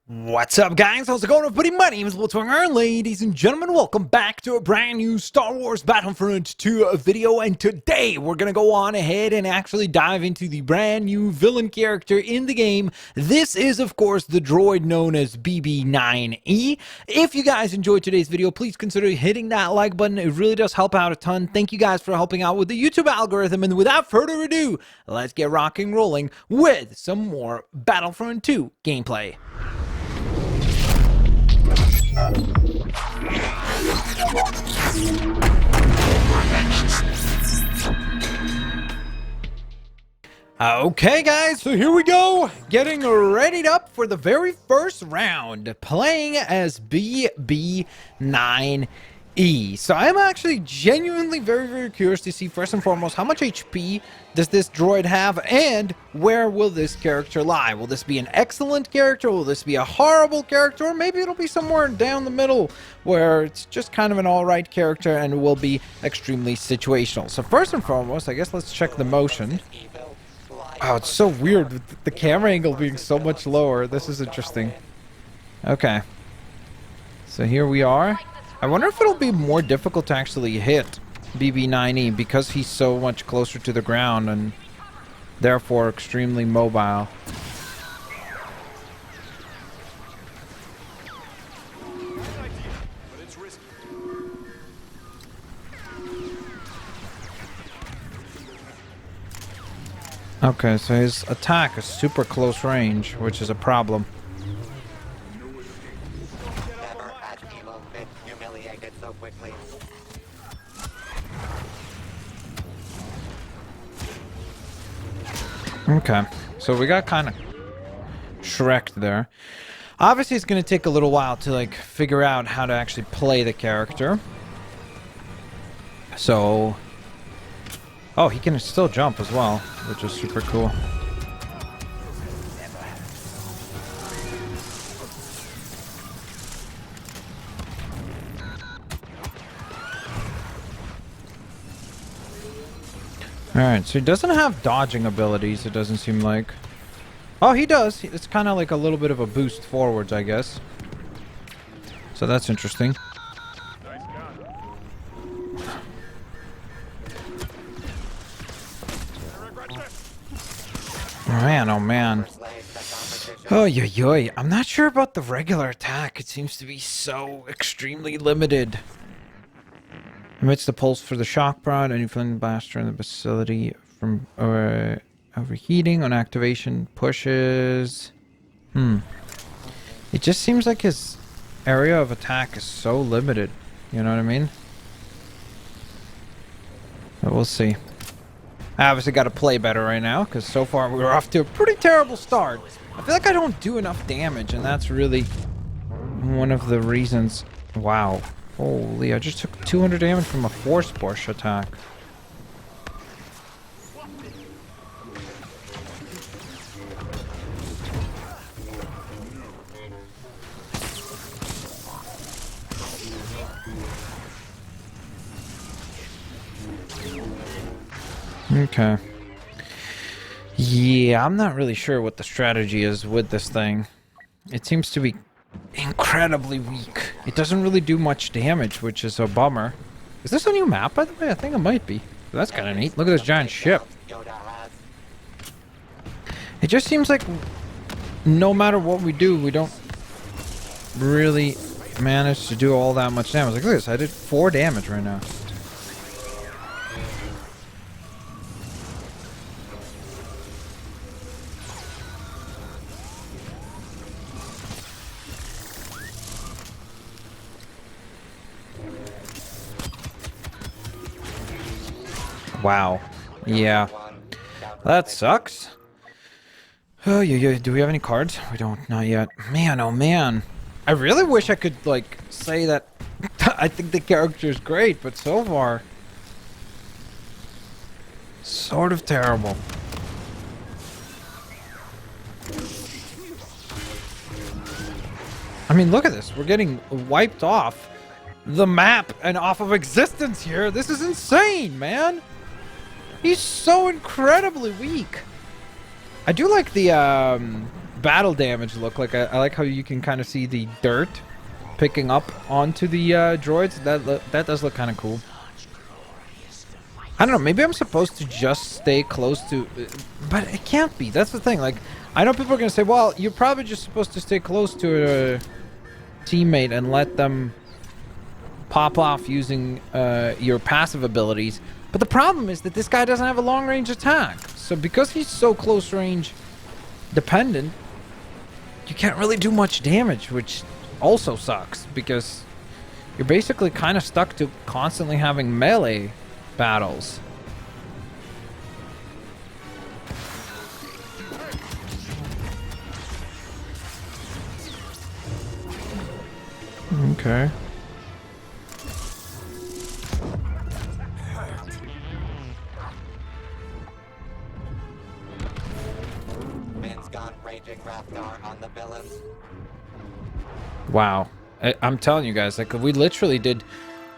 What's up, guys? How's it going, everybody? My name is Blitzwinger, ladies and gentlemen. Welcome back to a brand new Star Wars Battlefront 2 video, and today we're gonna go on ahead and actually dive into the brand new villain character in the game. This is, of course, the droid known as BB-9E. If you guys enjoyed today's video, please consider hitting that like button. It really does help out a ton. Thank you guys for helping out with the YouTube algorithm, and without further ado, let's get rocking rolling with some more Battlefront 2 gameplay. Okay, guys, so here we go, getting readied up for the very first round, playing as BB-9E. So I'm actually genuinely very curious to see, first and foremost, how much HP does this droid have, and where will this character lie? Will this be an excellent character? Will this be a horrible character? Or maybe it'll be somewhere down the middle, where it's just kind of an alright character and will be extremely situational. So first and foremost, I guess let's check the motion. Oh, it's so weird with the camera angle being so much lower. This is interesting. Okay. So here we are. I wonder if it'll be more difficult to actually hit BB-9E because he's so much closer to the ground and therefore extremely mobile. Okay, so his attack is super close range, which is a problem. Never had evil been humiliated so quickly. Okay, so we got kind of Shrek'd there. Obviously, it's going to take a little while to like figure out how to actually play the character. So, oh, he can still jump as well, which is super cool. Alright, so he doesn't have dodging abilities, it doesn't seem like. Oh, he does. It's kind of like a little bit of a boost forwards, I guess. So that's interesting. Man, oh man. Oh, yoy. I'm not sure about the regular attack. It seems to be so extremely limited. Emits the pulse for the shock prod. Any flint blaster in the facility from overheating on activation pushes. It just seems like his area of attack is so limited. You know what I mean? But we'll see. I obviously got to play better right now, because so far we were off to a pretty terrible start. I feel like I don't do enough damage, and that's really one of the reasons. Wow. Holy, I just took 200 damage from a force push attack. Okay. Yeah, I'm not really sure what the strategy is with this thing. It seems to be incredibly weak. It doesn't really do much damage, which is a bummer. Is this a new map, by the way? I think it might be. That's kind of neat. Look at this giant ship. It just seems like no matter what we do, we don't really manage to do all that much damage. Like, look at this. I did 4 damage right now. Wow. Yeah. That sucks. Oh, yeah. Do we have any cards? We don't. Not yet. Man, oh man. I really wish I could, like, say that I think the character is great, but so far, sort of terrible. I mean, look at this. We're getting wiped off the map and off of existence here. This is insane, man. He's so incredibly weak. I do like the battle damage look like? I like how you can kind of see the dirt picking up onto the droids. That does look kind of cool. I don't know, maybe I'm supposed to just stay close to... But it can't be. That's the thing. Like, I know people are going to say, well, you're probably just supposed to stay close to a teammate and let them pop off using your passive abilities. But the problem is that this guy doesn't have a long-range attack. So because he's so close-range dependent, you can't really do much damage, which also sucks because you're basically kind of stuck to constantly having melee battles. Okay. Min's gone raging Raptor on the villains. Wow. I'm telling you guys, like, we literally did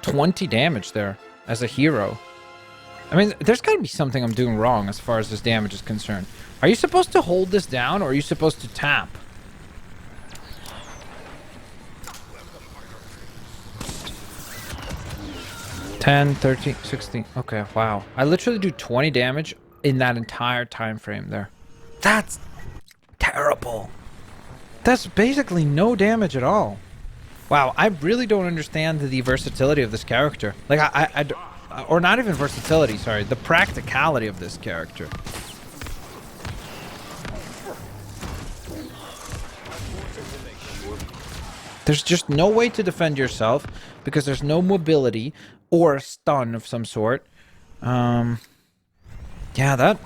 20 damage there as a hero. I mean, there's got to be something I'm doing wrong as far as this damage is concerned. Are you supposed to hold this down, or are you supposed to tap? $10, $13, $16. Okay, wow. I literally do 20 damage in that entire time frame there. That's terrible. That's basically no damage at all. Wow, I really don't understand the versatility of this character. Like, or not even versatility, sorry, the practicality of this character. There's just no way to defend yourself because there's no mobility or a stun of some sort. Yeah, that...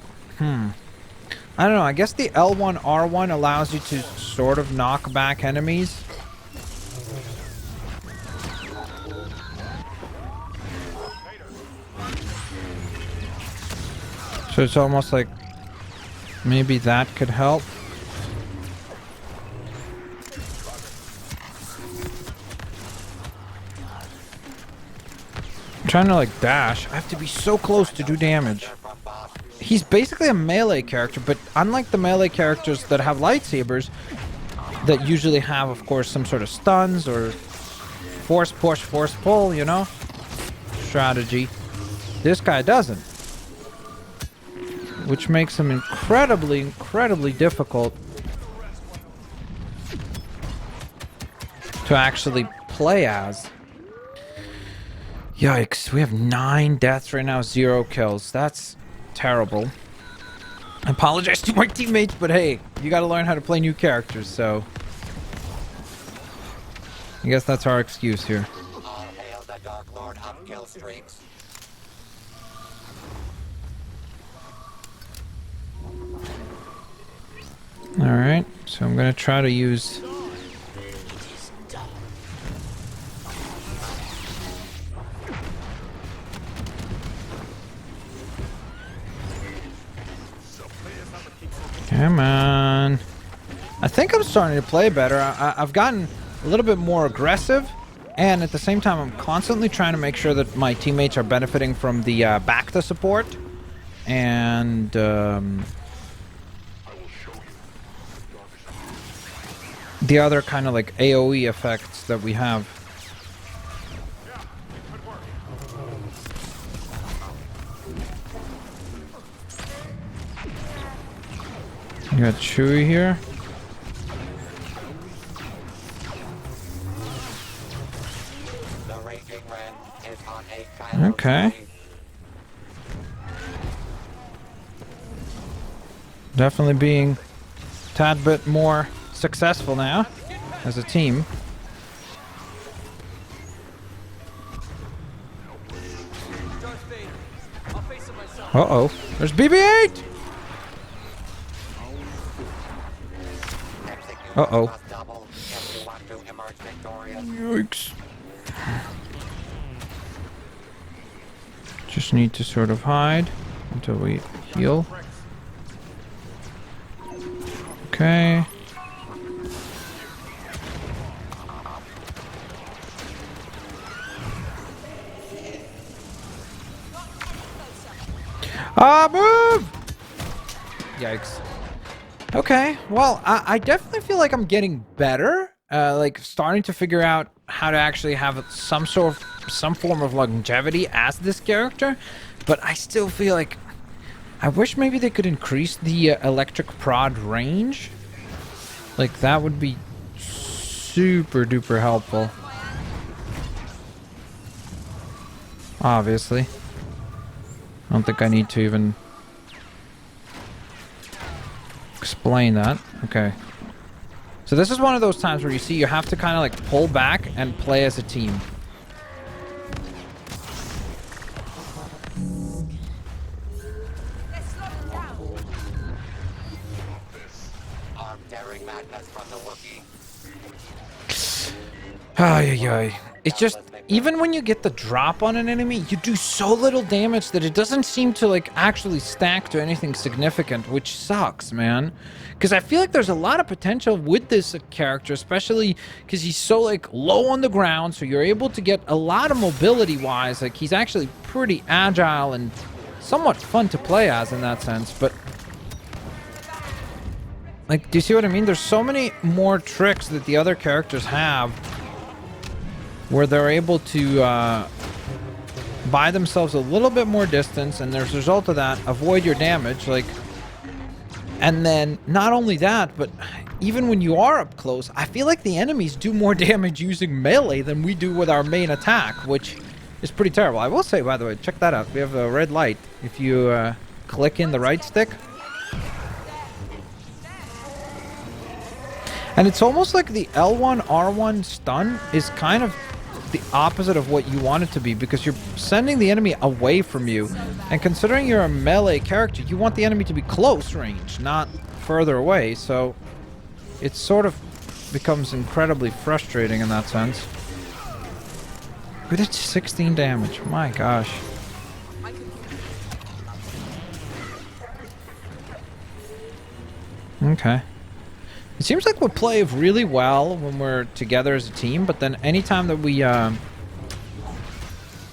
I don't know, I guess the L1, R1 allows you to sort of knock back enemies. So it's almost like maybe that could help. I'm trying to like dash. I have to be so close to do damage. He's basically a melee character, but unlike the melee characters that have lightsabers, that usually have, of course, some sort of stuns or force push, force pull, you know, strategy. This guy doesn't. Which makes him incredibly, incredibly difficult to actually play as. Yikes, we have 9 deaths right now, 0 kills. That's terrible. I apologize to my teammates, but hey, you gotta learn how to play new characters, so... I guess that's our excuse here. All hail the Dark Lord upkill streaks. Alright, so I'm gonna try to use... Come on. I think I'm starting to play better. I've gotten a little bit more aggressive, and at the same time I'm constantly trying to make sure that my teammates are benefiting from the back-to support. And... the other kind of like AoE effects that we have. You got Chewie here. The raging Ren is on a Kylo Okay. spree. Definitely being a tad bit more successful now as a team. Uh-oh. There's BB-8! Uh-oh. Must double if you want to emerge victorious. Yikes. Just need to sort of hide until we heal. Okay. Ah, move! Yikes. Okay, well, I definitely feel like I'm getting better. Like starting to figure out how to actually have some form of longevity as this character, but I still feel like I wish maybe they could increase the electric prod range. Like that would be super duper helpful. Obviously, I don't think I need to even explain that. Okay. So this is one of those times where you see you have to kind of like pull back and play as a team. Ay, ay, ay. It's just, even when you get the drop on an enemy, you do so little damage that it doesn't seem to like actually stack to anything significant, which sucks, man. Because I feel like there's a lot of potential with this character, especially because he's so like low on the ground, so you're able to get a lot of mobility wise. Like he's actually pretty agile and somewhat fun to play as in that sense, but like, do you see what I mean? There's so many more tricks that the other characters have where they're able to buy themselves a little bit more distance, and as a result of that, avoid your damage. Like, and then not only that, but even when you are up close, I feel like the enemies do more damage using melee than we do with our main attack, which is pretty terrible. I will say, by the way, check that out. We have a red light. If you click in the right stick, and it's almost like the L1, R1 stun is kind of the opposite of what you want it to be, because you're sending the enemy away from you. And considering you're a melee character, you want the enemy to be close range, not further away. So it sort of becomes incredibly frustrating in that sense. We did 16 damage. My gosh. Okay. It seems like we play really well when we're together as a team, but then anytime that we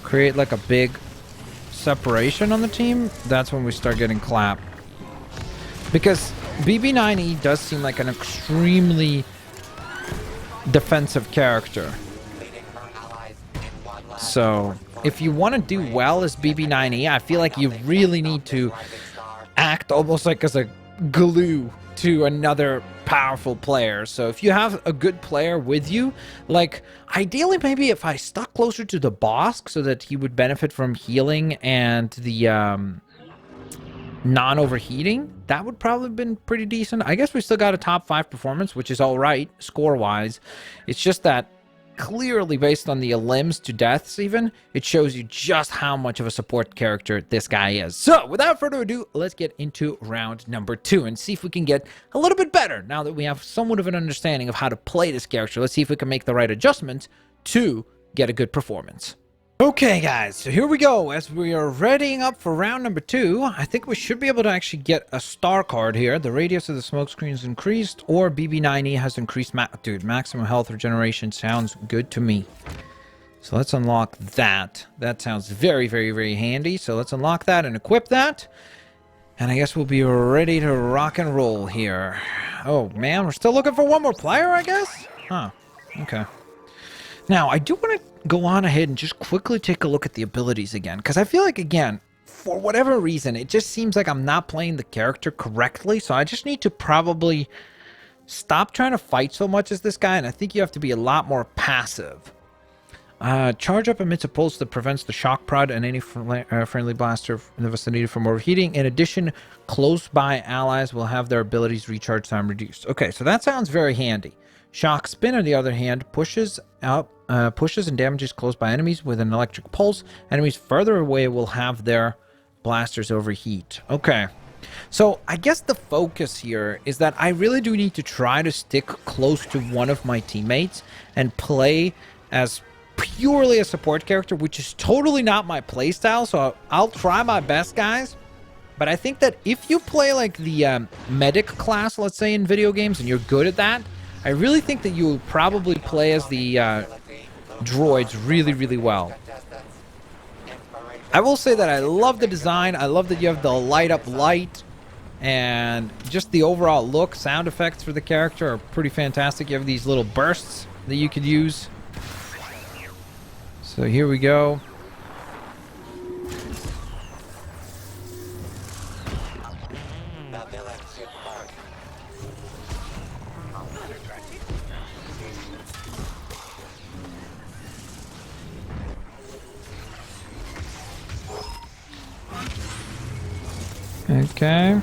create like a big separation on the team, that's when we start getting clapped. Because BB-9E does seem like an extremely defensive character. So if you want to do well as BB-9E, I feel like you really need to act almost like as a glue to another powerful player. So if you have a good player with you, like ideally maybe if I stuck closer to the boss so that he would benefit from healing and the non-overheating, that would probably have been pretty decent. I guess we still got a top 5 performance, which is all right score-wise. It's just that clearly based on the limbs to deaths even, it shows you just how much of a support character this guy is. So without further ado, let's get into round number 2 and see if we can get a little bit better now that we have somewhat of an understanding of how to play this character. Let's see if we can make the right adjustments to get a good performance. Okay guys, so here we go. As we are readying up for round number 2, I think we should be able to actually get a star card here. The radius of the smoke screen is increased, or BB-9E has increased. Dude, maximum health regeneration sounds good to me. So let's unlock that. That sounds very, very, very handy. So let's unlock that and equip that. And I guess we'll be ready to rock and roll here. Oh man, we're still looking for one more player, I guess? Huh, okay. Now, I do want to go on ahead and just quickly take a look at the abilities again, because I feel like, again, for whatever reason, it just seems like I'm not playing the character correctly, so I just need to probably stop trying to fight so much as this guy, and I think you have to be a lot more passive. Charge up emits a pulse that prevents the shock prod and any friendly blaster in the vicinity from overheating. In addition, close-by allies will have their abilities recharge time reduced. Okay, so that sounds very handy. Shock Spin, on the other hand, pushes and damages close-by enemies with an electric pulse. Enemies further away will have their blasters overheat. Okay, so I guess the focus here is that I really do need to try to stick close to one of my teammates and play as purely a support character, which is totally not my playstyle, so I'll try my best, guys. But I think that if you play like the medic class, let's say, in video games, and you're good at that, I really think that you'll probably play as the droids really, really well. I will say that I love the design. I love that you have the light up light. And just the overall look, sound effects for the character are pretty fantastic. You have these little bursts that you could use. So here we go. The villain should mark. Okay.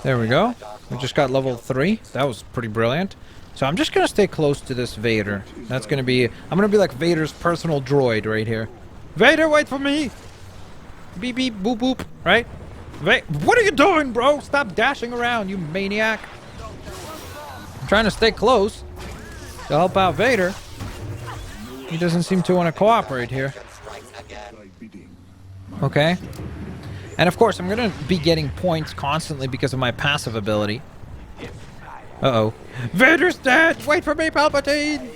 There we go. We just got level 3. That was pretty brilliant. So I'm just going to stay close to this Vader. That's going to be... I'm going to be like Vader's personal droid right here. Vader, wait for me! Beep, beep, boop, boop. Right? What are you doing, bro? Stop dashing around, you maniac. I'm trying to stay close to help out Vader. He doesn't seem to want to cooperate here. Okay. And of course, I'm going to be getting points constantly because of my passive ability. Uh-oh. Vader's dead! Wait for me, Palpatine!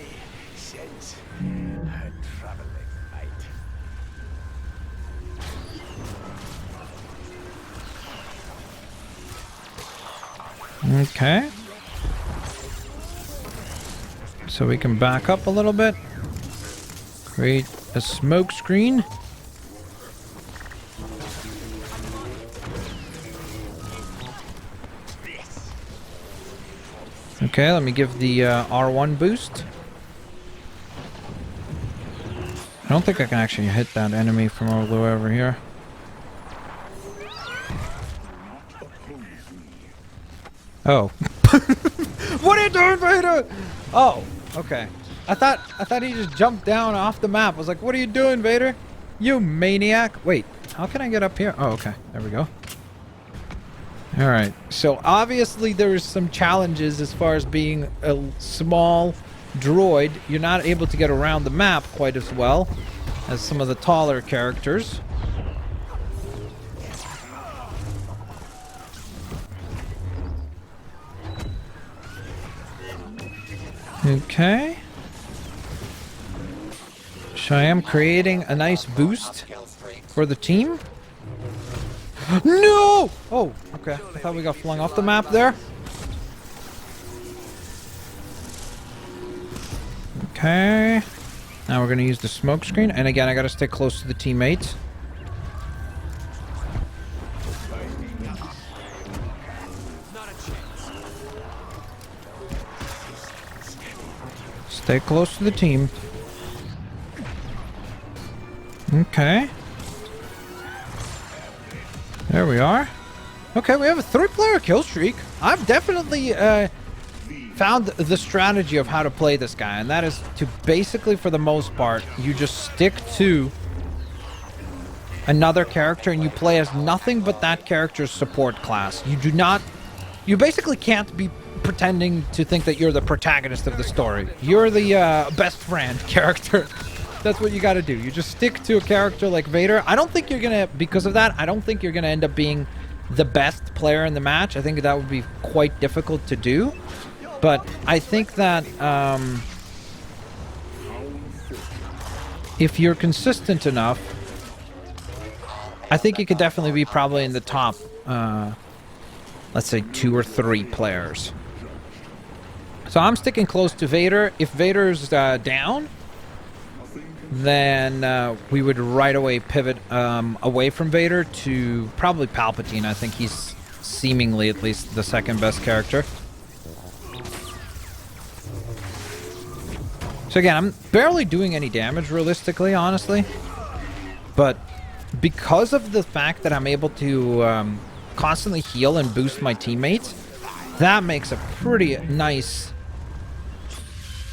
Okay. So we can back up a little bit. Create a smoke screen. Okay, let me give the R1 boost. I don't think I can actually hit that enemy from all the way over here. Oh. What are you doing, Vader? Oh, okay. I thought he just jumped down off the map. I was like, what are you doing, Vader? You maniac. Wait, how can I get up here? Oh, okay. There we go. Alright, so obviously there's some challenges as far as being a small droid. You're not able to get around the map quite as well as some of the taller characters. Okay. So I am creating a nice boost for the team. No! Oh, okay. I thought we got flung off the map there. Okay. Now we're going to use the smoke screen. And again, I got to stay close to the teammates. Stay close to the team. Okay. There we are. Okay, we have a 3-player kill streak. I've definitely found the strategy of how to play this guy, and that is to basically, for the most part, you just stick to another character and you play as nothing but that character's support class. You basically can't be pretending to think that you're the protagonist of the story. You're the best friend character. That's what you got to do. You just stick to a character like Vader. I don't think you're going to, because of that, I don't think you're going to end up being the best player in the match. I think that would be quite difficult to do. But I think that if you're consistent enough, I think you could definitely be probably in the top, let's say 2 or 3 players. So I'm sticking close to Vader. If Vader's down, then we would right away pivot away from Vader to probably Palpatine. I think he's seemingly at least the second best character. So again, I'm barely doing any damage realistically, honestly. But because of the fact that I'm able to constantly heal and boost my teammates, that makes a pretty nice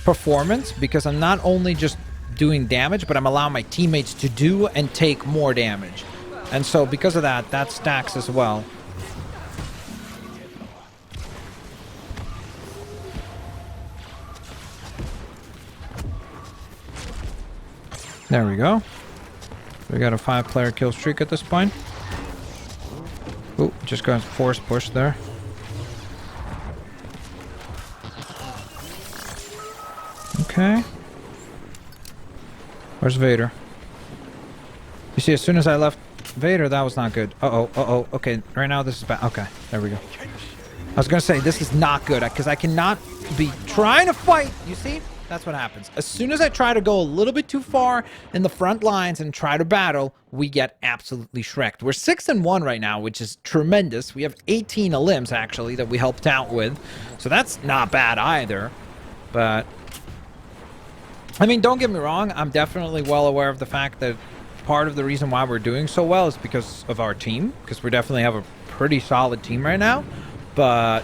performance, because I'm not only just doing damage, but I'm allowing my teammates to do and take more damage. And so because of that, that stacks as well. There we go. We got a 5-player kill streak at this point. Ooh, just got force push there. Okay. Where's Vader? You see, as soon as I left Vader, that was not good. Uh-oh, uh-oh. Okay, right now this is bad. Okay, there we go. I was going to say, this is not good, because I cannot be trying to fight. You see? That's what happens. As soon as I try to go a little bit too far in the front lines and try to battle, we get absolutely shreked. We're 6-1 right now, which is tremendous. We have 18 limbs, actually, that we helped out with. So that's not bad either. But, I mean, don't get me wrong. I'm definitely well aware of the fact that part of the reason why we're doing so well is because of our team. Because we definitely have a pretty solid team right now. But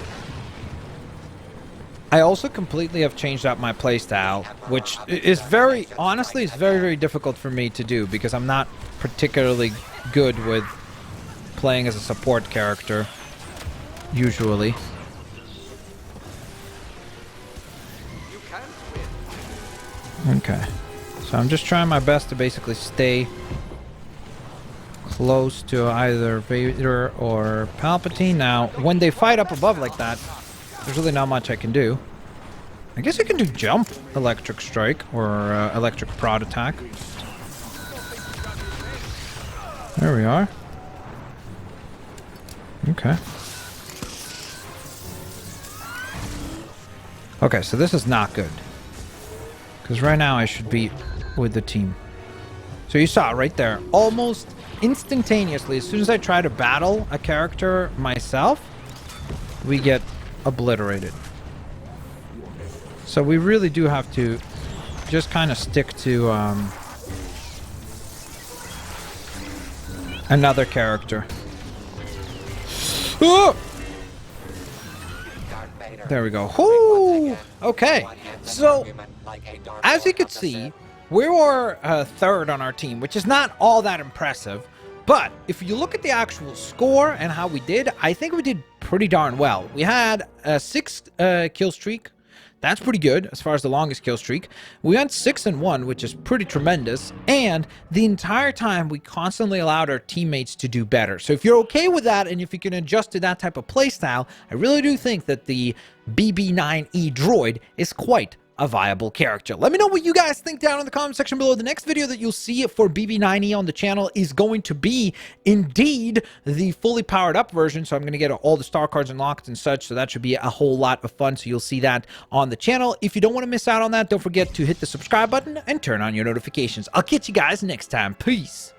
I also completely have changed up my playstyle, which is very, honestly, it's very, very difficult for me to do because I'm not particularly good with playing as a support character, usually. Okay, so I'm just trying my best to basically stay close to either Vader or Palpatine. Now, when they fight up above like that, there's really not much I can do. I guess I can do jump electric strike or electric prod attack. There we are. Okay. Okay, so this is not good. Because right now I should be with the team. So you saw it right there. Almost instantaneously, as soon as I try to battle a character myself, we get obliterated. So we really do have to just kind of stick to another character. Oh! There we go. Whoo! Okay, so as you can see, we were third on our team, which is not all that impressive. But if you look at the actual score and how we did, I think we did pretty darn well. We had a 6 kill streak. That's pretty good as far as the longest kill streak. We went 6-1, which is pretty tremendous. And the entire time, we constantly allowed our teammates to do better. So if you're okay with that, and if you can adjust to that type of playstyle, I really do think that the BB-9E droid is quite a viable character. Let me know what you guys think down in the comment section below. The next video that you'll see for BB-9E on the channel is going to be indeed the fully powered up version. So I'm going to get all the star cards unlocked and such. So that should be a whole lot of fun. So you'll see that on the channel. If you don't want to miss out on that, don't forget to hit the subscribe button and turn on your notifications. I'll catch you guys next time. Peace.